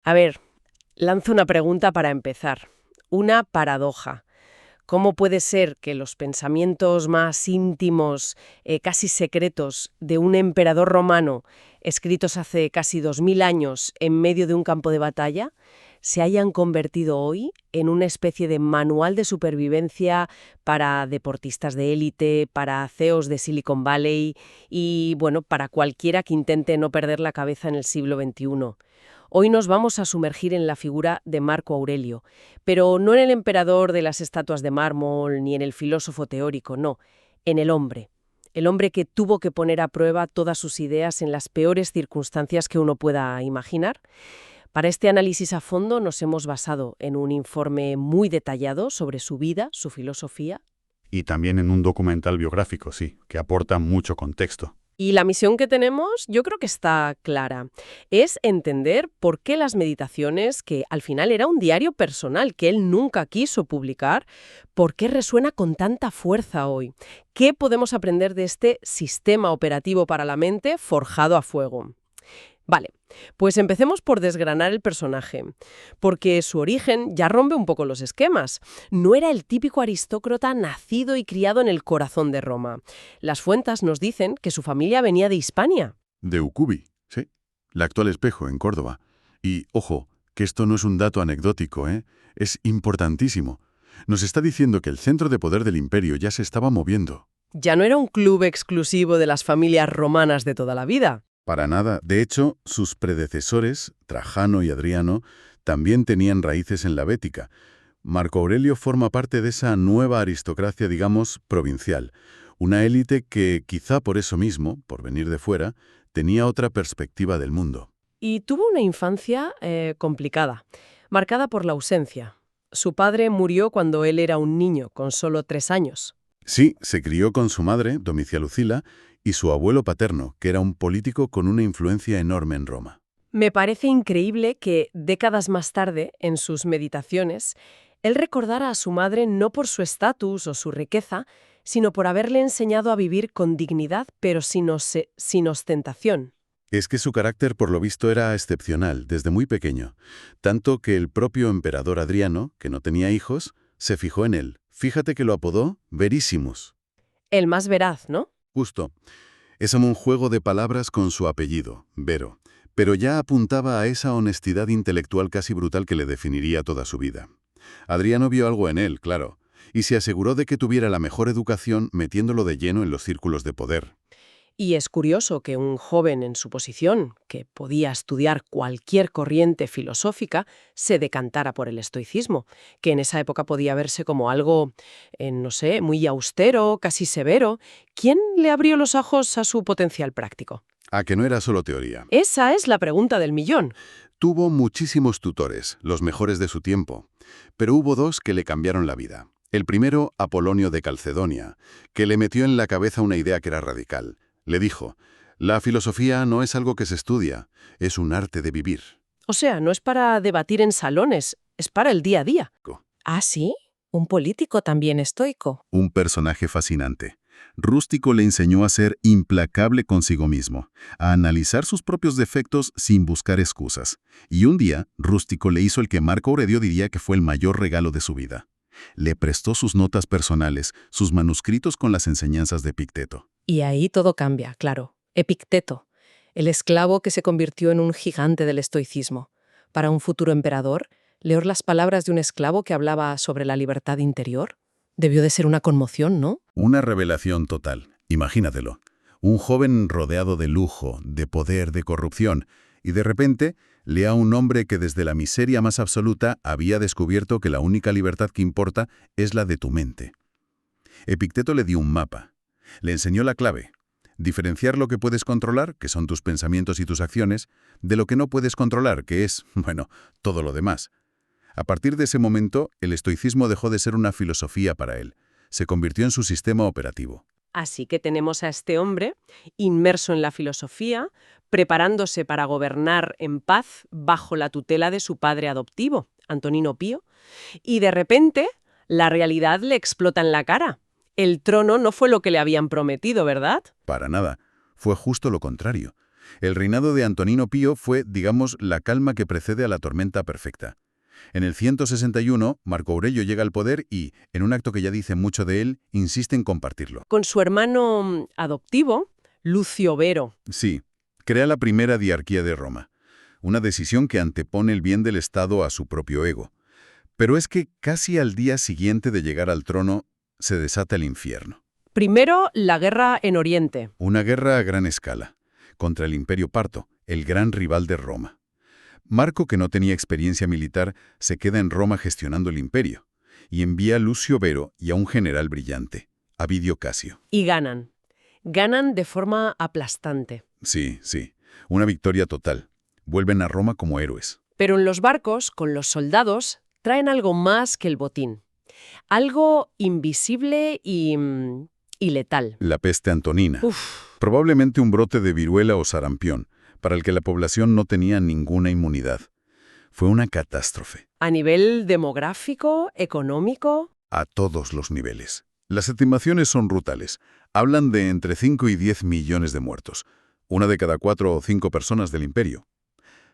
A ver, lanzo una pregunta para empezar. Una paradoja. ¿Cómo puede ser que los pensamientos más íntimos, casi secretos, de un emperador romano, escritos hace casi 2000 años en medio de un campo de batalla, se hayan convertido hoy en una especie de manual de supervivencia para deportistas de élite, para CEOs de Silicon Valley y, bueno, para cualquiera que intente no perder la cabeza en el siglo XXI? Hoy nos vamos a sumergir en la figura de Marco Aurelio, pero no en el emperador de las estatuas de mármol ni en el filósofo teórico, no, en el hombre que tuvo que poner a prueba todas sus ideas en las peores circunstancias que uno pueda imaginar. Para este análisis a fondo nos hemos basado en un informe muy detallado sobre su vida, su filosofía. Y también en un documental biográfico, sí, que aporta mucho contexto. Y la misión que tenemos, yo creo que está clara. Es entender por qué las meditaciones, que al final era un diario personal que él nunca quiso publicar, por qué resuena con tanta fuerza hoy. ¿Qué podemos aprender de este sistema operativo para la mente forjado a fuego? Vale, pues empecemos por desgranar el personaje, porque su origen ya rompe un poco los esquemas. No era el típico aristócrata nacido y criado en el corazón de Roma. Las fuentes nos dicen que su familia venía de Hispania. De Ucubi, sí, la actual Espejo, en Córdoba. Y, ojo, que esto no es un dato anecdótico, ¿eh? Es importantísimo. Nos está diciendo que el centro de poder del imperio ya se estaba moviendo. Ya no era un club exclusivo de las familias romanas de toda la vida. Para nada. De hecho, sus predecesores, Trajano y Adriano, también tenían raíces en la Bética. Marco Aurelio forma parte de esa nueva aristocracia, digamos, provincial. Una élite que, quizá por eso mismo, por venir de fuera, tenía otra perspectiva del mundo. Y tuvo una infancia complicada, marcada por la ausencia. Su padre murió cuando él era un niño, con solo 3 años. Sí, se crió con su madre, Domicia Lucila, y su abuelo paterno, que era un político con una influencia enorme en Roma. Me parece increíble que, décadas más tarde, en sus meditaciones, él recordara a su madre no por su estatus o su riqueza, sino por haberle enseñado a vivir con dignidad, pero sin ostentación. Es que su carácter, por lo visto, era excepcional desde muy pequeño, tanto que el propio emperador Adriano, que no tenía hijos, se fijó en él. Fíjate que lo apodó Verissimus. El más veraz, ¿no? Justo. Es como un juego de palabras con su apellido, Vero, pero ya apuntaba a esa honestidad intelectual casi brutal que le definiría toda su vida. Adriano vio algo en él, claro, y se aseguró de que tuviera la mejor educación metiéndolo de lleno en los círculos de poder. Y es curioso que un joven en su posición, que podía estudiar cualquier corriente filosófica, se decantara por el estoicismo, que en esa época podía verse como algo, no sé, muy austero, casi severo. ¿Quién le abrió los ojos a su potencial práctico? A que no era solo teoría. Esa es la pregunta del millón. Tuvo muchísimos tutores, los mejores de su tiempo, pero hubo dos que le cambiaron la vida. El primero, Apolonio de Calcedonia, que le metió en la cabeza una idea que era radical. Le dijo, la filosofía no es algo que se estudia, es un arte de vivir. O sea, no es para debatir en salones, es para el día a día. ¿Ah, sí? Un político también estoico. Un personaje fascinante. Rústico le enseñó a ser implacable consigo mismo, a analizar sus propios defectos sin buscar excusas. Y un día, Rústico le hizo el que Marco Aurelio diría que fue el mayor regalo de su vida. Le prestó sus notas personales, sus manuscritos con las enseñanzas de Epicteto. Y ahí todo cambia, claro. Epicteto, el esclavo que se convirtió en un gigante del estoicismo. Para un futuro emperador, leer las palabras de un esclavo que hablaba sobre la libertad interior debió de ser una conmoción, ¿no? Una revelación total. Imagínatelo. Un joven rodeado de lujo, de poder, de corrupción, y de repente lee a un hombre que desde la miseria más absoluta había descubierto que la única libertad que importa es la de tu mente. Epicteto le dio un mapa. Le enseñó la clave. Diferenciar lo que puedes controlar, que son tus pensamientos y tus acciones, de lo que no puedes controlar, que es, bueno, todo lo demás. A partir de ese momento, el estoicismo dejó de ser una filosofía para él. Se convirtió en su sistema operativo. Así que tenemos a este hombre, inmerso en la filosofía, preparándose para gobernar en paz bajo la tutela de su padre adoptivo, Antonino Pío, y de repente la realidad le explota en la cara. El trono no fue lo que le habían prometido, ¿verdad? Para nada. Fue justo lo contrario. El reinado de Antonino Pío fue, digamos, la calma que precede a la tormenta perfecta. En el 161, Marco Aurelio llega al poder y, en un acto que ya dice mucho de él, insiste en compartirlo. Con su hermano adoptivo, Lucio Vero. Sí, crea la primera diarquía de Roma, una decisión que antepone el bien del Estado a su propio ego. Pero es que casi al día siguiente de llegar al trono, se desata el infierno. Primero, la guerra en Oriente. Una guerra a gran escala, contra el Imperio Parto, el gran rival de Roma. Marco, que no tenía experiencia militar, se queda en Roma gestionando el imperio, y envía a Lucio Vero y a un general brillante, Avidio Casio. Y ganan. Ganan de forma aplastante. Sí, una victoria total. Vuelven a Roma como héroes. Pero en los barcos, con los soldados, traen algo más que el botín. Algo invisible y letal. La peste antonina. Uf, Probablemente un brote de viruela o sarampión, para el que la población no tenía ninguna inmunidad. Fue una catástrofe. a nivel demográfico, económico. A todos los niveles. Las estimaciones son brutales. Hablan de entre 5 y 10 millones de muertos, una de cada 4 o 5 personas del imperio.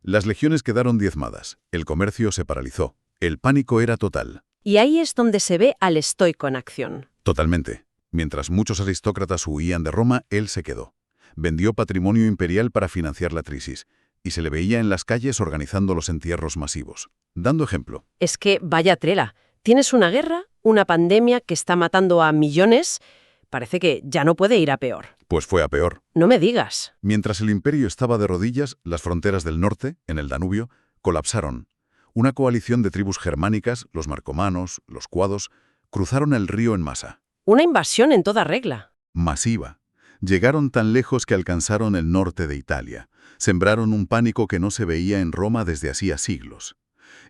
Las legiones quedaron diezmadas, el comercio se paralizó, el pánico era total. Y ahí es donde se ve al estoico en acción. Totalmente. Mientras muchos aristócratas huían de Roma, él se quedó. Vendió patrimonio imperial para financiar la crisis, y se le veía en las calles organizando los entierros masivos. Dando ejemplo. Es que vaya trela. Tienes una guerra, una pandemia que está matando a millones. Parece que ya no puede ir a peor. Pues fue a peor. No me digas. Mientras el imperio estaba de rodillas, las fronteras del norte, en el Danubio, colapsaron. Una coalición de tribus germánicas, los marcomanos, los cuados, cruzaron el río en masa. Una invasión en toda regla. Masiva. Llegaron tan lejos que alcanzaron el norte de Italia. Sembraron un pánico que no se veía en Roma desde hacía siglos.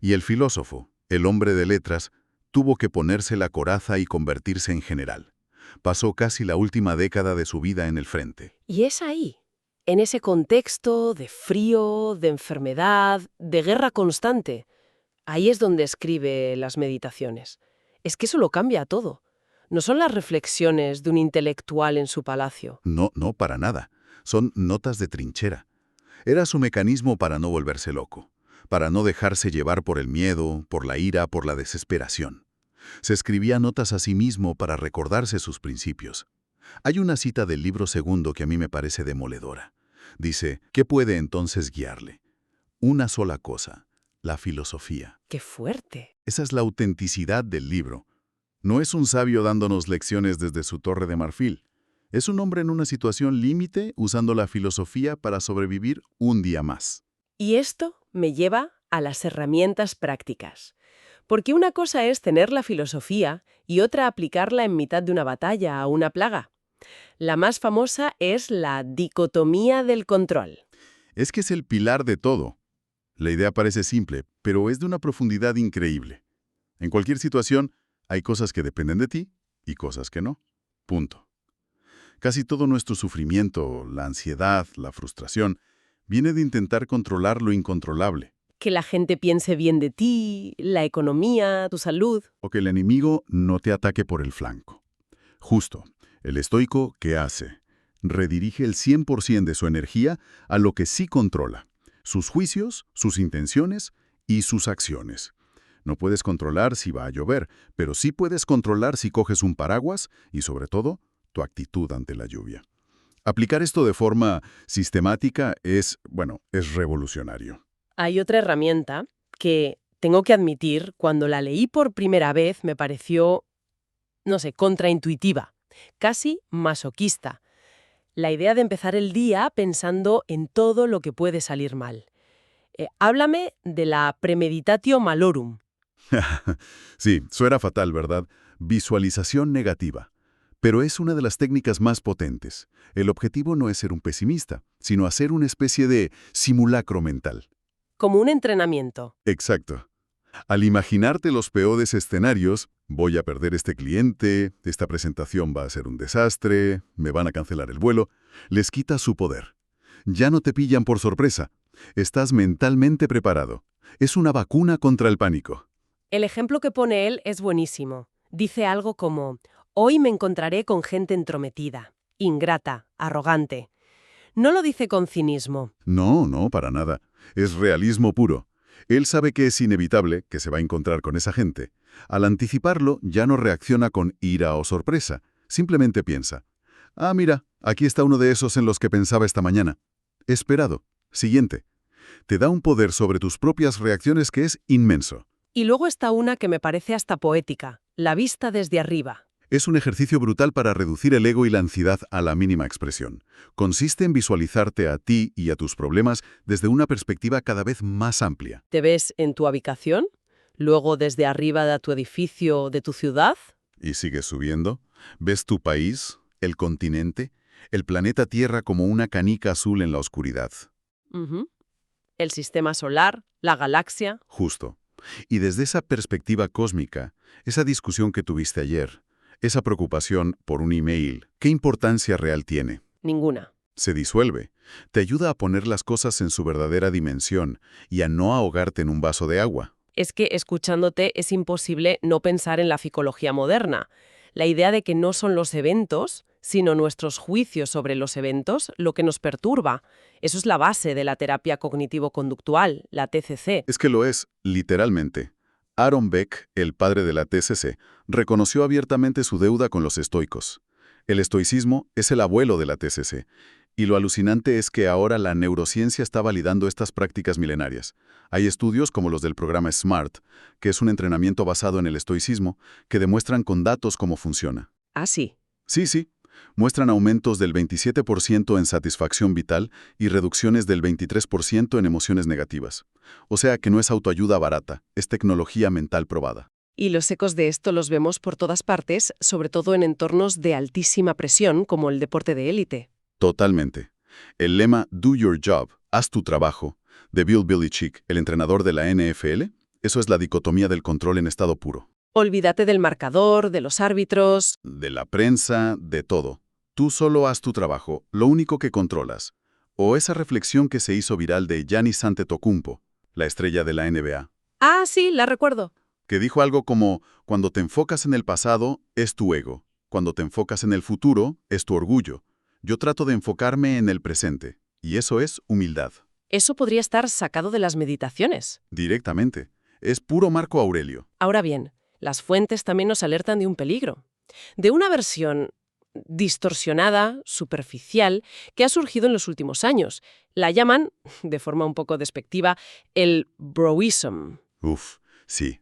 Y el filósofo, el hombre de letras, tuvo que ponerse la coraza y convertirse en general. Pasó casi la última década de su vida en el frente. Y es ahí, en ese contexto de frío, de enfermedad, de guerra constante. Ahí es donde escribe las meditaciones. Es que eso lo cambia todo. No son las reflexiones de un intelectual en su palacio. No, para nada. Son notas de trinchera. Era su mecanismo para no volverse loco, para no dejarse llevar por el miedo, por la ira, por la desesperación. Se escribía notas a sí mismo para recordarse sus principios. Hay una cita del libro segundo que a mí me parece demoledora. Dice, ¿qué puede entonces guiarle? Una sola cosa, la filosofía. ¡Qué fuerte! Esa es la autenticidad del libro. No es un sabio dándonos lecciones desde su torre de marfil. Es un hombre en una situación límite usando la filosofía para sobrevivir un día más. Y esto me lleva a las herramientas prácticas. Porque una cosa es tener la filosofía y otra aplicarla en mitad de una batalla a una plaga. La más famosa es la dicotomía del control. Es que es el pilar de todo. La idea parece simple, pero es de una profundidad increíble. En cualquier situación, hay cosas que dependen de ti y cosas que no. Punto. Casi todo nuestro sufrimiento, la ansiedad, la frustración, viene de intentar controlar lo incontrolable. Que la gente piense bien de ti, la economía, tu salud. O que el enemigo no te ataque por el flanco. Justo, el estoico, ¿qué hace? Redirige el 100% de su energía a lo que sí controla. Sus juicios, sus intenciones y sus acciones. No puedes controlar si va a llover, pero sí puedes controlar si coges un paraguas y, sobre todo, tu actitud ante la lluvia. Aplicar esto de forma sistemática es revolucionario. Hay otra herramienta que, tengo que admitir, cuando la leí por primera vez me pareció, contraintuitiva, casi masoquista. La idea de empezar el día pensando en todo lo que puede salir mal. Háblame de la premeditatio malorum. Sí, suena fatal, ¿verdad? Visualización negativa. Pero es una de las técnicas más potentes. El objetivo no es ser un pesimista, sino hacer una especie de simulacro mental. Como un entrenamiento. Exacto. Al imaginarte los peores escenarios, voy a perder este cliente, esta presentación va a ser un desastre, me van a cancelar el vuelo, les quita su poder. Ya no te pillan por sorpresa. Estás mentalmente preparado. Es una vacuna contra el pánico. El ejemplo que pone él es buenísimo. Dice algo como, hoy me encontraré con gente entrometida, ingrata, arrogante. No lo dice con cinismo. No, no, para nada. Es realismo puro. Él sabe que es inevitable que se va a encontrar con esa gente. Al anticiparlo, ya no reacciona con ira o sorpresa. Simplemente piensa: ah, mira, aquí está uno de esos en los que pensaba esta mañana. Esperado. Siguiente. Te da un poder sobre tus propias reacciones que es inmenso. Y luego está una que me parece hasta poética, la vista desde arriba. Es un ejercicio brutal para reducir el ego y la ansiedad a la mínima expresión. Consiste en visualizarte a ti y a tus problemas desde una perspectiva cada vez más amplia. ¿Te ves en tu habitación? ¿Luego desde arriba de tu edificio, de tu ciudad? Y sigues subiendo. Ves tu país, el continente, el planeta Tierra como una canica azul en la oscuridad. Ujú. El sistema solar, la galaxia. Justo. Y desde esa perspectiva cósmica, esa discusión que tuviste ayer, esa preocupación por un email, ¿qué importancia real tiene? Ninguna. Se disuelve. Te ayuda a poner las cosas en su verdadera dimensión y a no ahogarte en un vaso de agua. Es que escuchándote es imposible no pensar en la psicología moderna. La idea de que no son los eventos, sino nuestros juicios sobre los eventos, lo que nos perturba. Eso es la base de la terapia cognitivo-conductual, la TCC. Es que lo es, literalmente. Aaron Beck, el padre de la TCC, reconoció abiertamente su deuda con los estoicos. El estoicismo es el abuelo de la TCC. Y lo alucinante es que ahora la neurociencia está validando estas prácticas milenarias. Hay estudios como los del programa SMART, que es un entrenamiento basado en el estoicismo, que demuestran con datos cómo funciona. Ah, sí. Sí. Muestran aumentos del 27% en satisfacción vital y reducciones del 23% en emociones negativas. O sea que no es autoayuda barata, es tecnología mental probada. Y los ecos de esto los vemos por todas partes, sobre todo en entornos de altísima presión, como el deporte de élite. Totalmente. El lema "Do your job", haz tu trabajo, de Bill Belichick, el entrenador de la NFL, eso es la dicotomía del control en estado puro. Olvídate del marcador, de los árbitros. De la prensa, de todo. Tú solo haz tu trabajo, lo único que controlas. O esa reflexión que se hizo viral de Giannis Antetokounmpo, la estrella de la NBA, Ah, sí, la recuerdo. que dijo algo como: cuando te enfocas en el pasado, es tu ego. Cuando te enfocas en el futuro, es tu orgullo. Yo trato de enfocarme en el presente, y eso es humildad. Eso podría estar sacado de las meditaciones. Directamente. Es puro Marco Aurelio. Ahora bien, las fuentes también nos alertan de un peligro. De una versión distorsionada, superficial, que ha surgido en los últimos años. La llaman, de forma un poco despectiva, el broism. Uf, sí.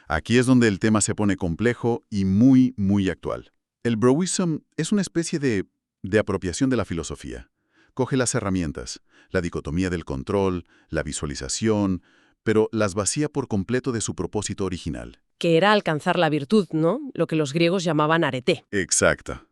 Aquí es donde el tema se pone complejo y muy, muy actual. El broism es una especie de apropiación de la filosofía. Coge las herramientas, la dicotomía del control, la visualización, pero las vacía por completo de su propósito original. Que era alcanzar la virtud, ¿no? Lo que los griegos llamaban arete. Exacto.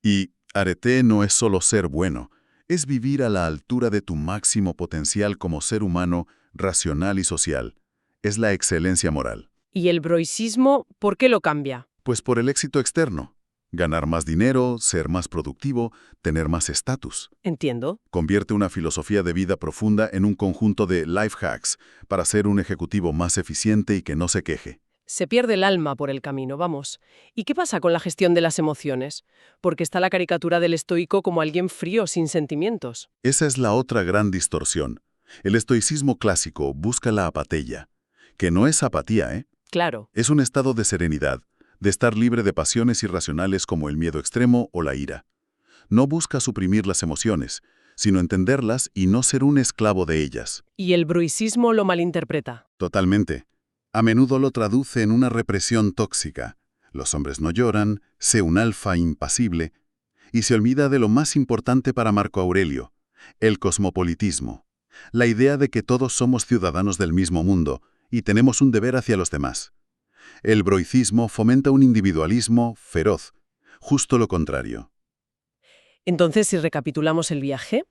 Y arete no es solo ser bueno, es vivir a la altura de tu máximo potencial como ser humano, racional y social. Es la excelencia moral. ¿Y el broisismo, por qué lo cambia? Pues por el éxito externo. Ganar más dinero, ser más productivo, tener más estatus. Entiendo. Convierte una filosofía de vida profunda en un conjunto de life hacks para ser un ejecutivo más eficiente y que no se queje. Se pierde el alma por el camino, vamos. ¿Y qué pasa con la gestión de las emociones? Porque está la caricatura del estoico como alguien frío, sin sentimientos. Esa es la otra gran distorsión. El estoicismo clásico busca la apatía, que no es apatía, ¿eh? Claro. Es un estado de serenidad, de estar libre de pasiones irracionales como el miedo extremo o la ira. No busca suprimir las emociones, sino entenderlas y no ser un esclavo de ellas. Y el bruisismo lo malinterpreta. Totalmente. A menudo lo traduce en una represión tóxica. Los hombres no lloran, sé un alfa impasible, y se olvida de lo más importante para Marco Aurelio, el cosmopolitismo. La idea de que todos somos ciudadanos del mismo mundo y tenemos un deber hacia los demás. El broicismo fomenta un individualismo feroz, justo lo contrario. Entonces, si recapitulamos el viaje,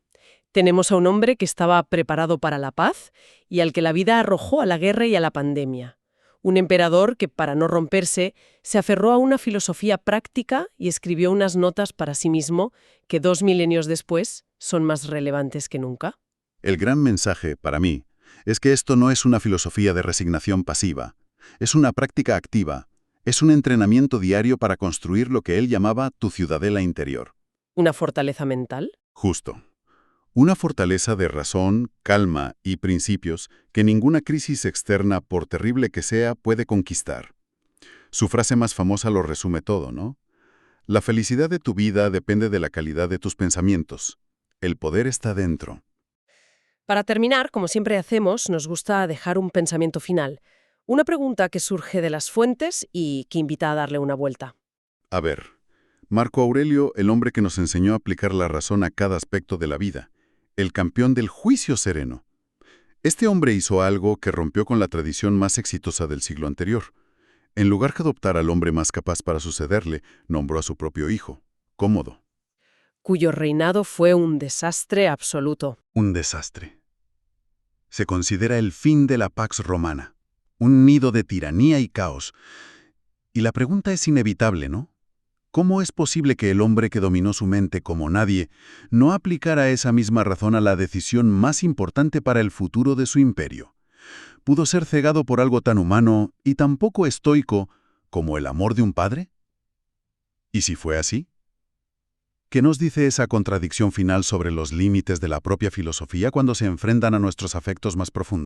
tenemos a un hombre que estaba preparado para la paz y al que la vida arrojó a la guerra y a la pandemia. Un emperador que, para no romperse, se aferró a una filosofía práctica y escribió unas notas para sí mismo que 2 milenios después son más relevantes que nunca. El gran mensaje, para mí, es que esto no es una filosofía de resignación pasiva. Es una práctica activa. Es un entrenamiento diario para construir lo que él llamaba tu ciudadela interior. ¿Una fortaleza mental? Justo. Una fortaleza de razón, calma y principios que ninguna crisis externa, por terrible que sea, puede conquistar. Su frase más famosa lo resume todo, ¿no? La felicidad de tu vida depende de la calidad de tus pensamientos. El poder está dentro. Para terminar, como siempre hacemos, nos gusta dejar un pensamiento final. Una pregunta que surge de las fuentes y que invita a darle una vuelta. A ver, Marco Aurelio, el hombre que nos enseñó a aplicar la razón a cada aspecto de la vida, el campeón del juicio sereno. Este hombre hizo algo que rompió con la tradición más exitosa del siglo anterior. En lugar de adoptar al hombre más capaz para sucederle, nombró a su propio hijo, Cómodo. Cuyo reinado fue un desastre absoluto. Un desastre. Se considera el fin de la Pax Romana, un nido de tiranía y caos. Y la pregunta es inevitable, ¿no? ¿Cómo es posible que el hombre que dominó su mente como nadie no aplicara esa misma razón a la decisión más importante para el futuro de su imperio? ¿Pudo ser cegado por algo tan humano y tan poco estoico como el amor de un padre? ¿Y si fue así? ¿Qué nos dice esa contradicción final sobre los límites de la propia filosofía cuando se enfrentan a nuestros afectos más profundos?